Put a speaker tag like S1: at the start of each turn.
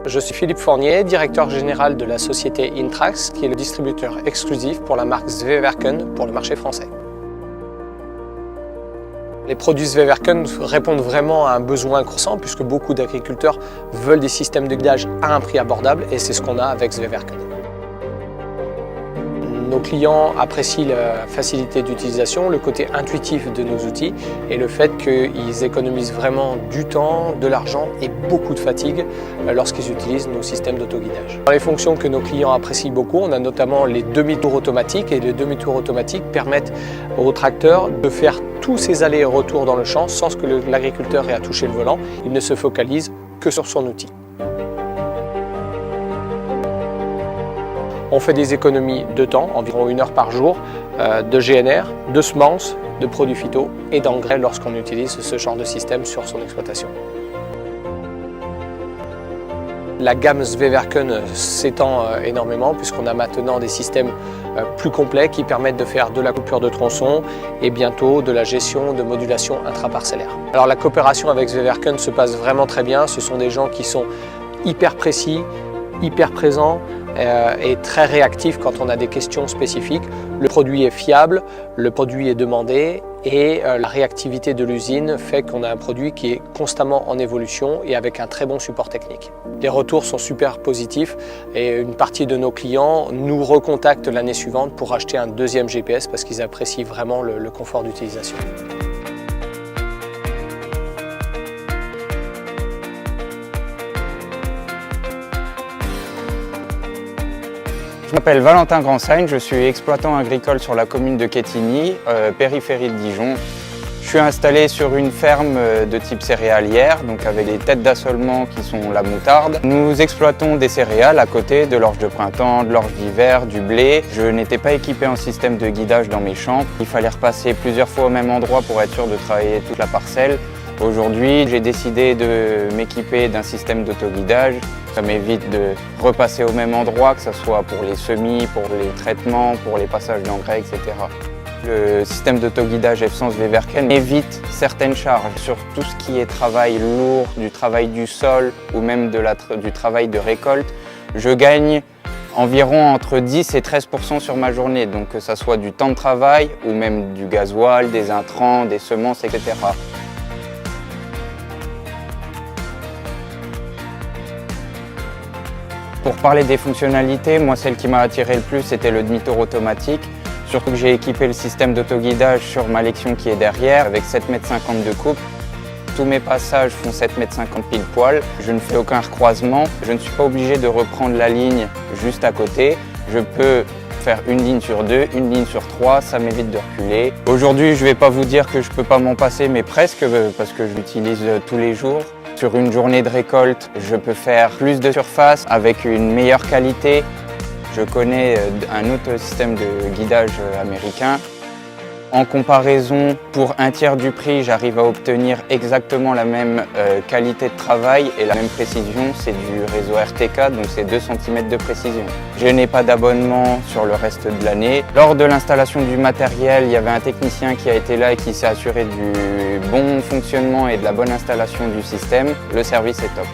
S1: Je suis Philippe Fournier, directeur général de la société Intrax, qui est le distributeur exclusif pour la marque Zweverken pour le marché français. Les produits Zweverken répondent vraiment à un besoin croissant puisque beaucoup d'agriculteurs veulent des systèmes de guidage à un prix abordable et c'est ce qu'on a avec Zweverken. Nos clients apprécient la facilité d'utilisation, le côté intuitif de nos outils et le fait qu'ils économisent vraiment du temps, de l'argent et beaucoup de fatigue lorsqu'ils utilisent nos systèmes d'autoguidage. Dans les fonctions que nos clients apprécient beaucoup, on a notamment les demi-tours automatiques et les demi-tours automatiques permettent aux tracteurs de faire tous ces allers et retours dans le champ sans que l'agriculteur ait à toucher le volant. Il ne se focalise que sur son outil. On fait des économies de temps, environ 1 heure par jour, de GNR, de semences, de produits phyto et d'engrais lorsqu'on utilise ce genre de système sur son exploitation. La gamme Zweverken s'étend énormément puisqu'on a maintenant des systèmes plus complets qui permettent de faire de la coupure de tronçons et bientôt de la gestion de modulation intraparcellaire. Alors la coopération avec Zweverken se passe vraiment très bien. Ce sont des gens qui sont hyper précis, hyper présents et très réactifs quand on a des questions spécifiques. Le produit est fiable, le produit est demandé et la réactivité de l'usine fait qu'on a un produit qui est constamment en évolution et avec un très bon support technique. Les retours sont super positifs et une partie de nos clients nous recontactent l'année suivante pour acheter un deuxième GPS parce qu'ils apprécient vraiment le confort d'utilisation.
S2: Je m'appelle Valentin Grandsagne, je suis exploitant agricole sur la commune de Quetigny, périphérie de Dijon. Je suis installé sur une ferme de type céréalière, donc avec des têtes d'assolement qui sont la moutarde. Nous exploitons des céréales à côté, de l'orge de printemps, de l'orge d'hiver, du blé. Je n'étais pas équipé en système de guidage dans mes champs. Il fallait repasser plusieurs fois au même endroit pour être sûr de travailler toute la parcelle. Aujourd'hui, j'ai décidé de m'équiper d'un système d'autoguidage. Ça m'évite de repasser au même endroit, que ce soit pour les semis, pour les traitements, pour les passages d'engrais, etc. Le système d'autoguidage F100 Zweverken évite certaines charges sur tout ce qui est travail lourd, du travail du sol ou même du travail de récolte. Je gagne environ entre 10 et 13% sur ma journée, donc que ce soit du temps de travail ou même du gasoil, des intrants, des semences, etc. Pour parler des fonctionnalités, moi celle qui m'a attiré le plus c'était le demi-tour automatique. Surtout que j'ai équipé le système d'autoguidage sur ma Lexion qui est derrière avec 7,50 m de coupe. Tous mes passages font 7,50 m pile poil. Je ne fais aucun recroisement. Je ne suis pas obligé de reprendre la ligne juste à côté. Je peux faire une ligne sur 2, une ligne sur 3, ça m'évite de reculer. Aujourd'hui, je ne vais pas vous dire que je ne peux pas m'en passer, mais presque parce que je l'utilise tous les jours. Sur une journée de récolte, je peux faire plus de surface avec une meilleure qualité. Je connais un autre système de guidage américain. En comparaison, pour un tiers du prix, j'arrive à obtenir exactement la même qualité de travail et la même précision. C'est du réseau RTK, donc c'est 2 cm de précision. Je n'ai pas d'abonnement sur le reste de l'année. Lors de l'installation du matériel, il y avait un technicien qui a été là et qui s'est assuré du bon fonctionnement et de la bonne installation du système. Le service est top.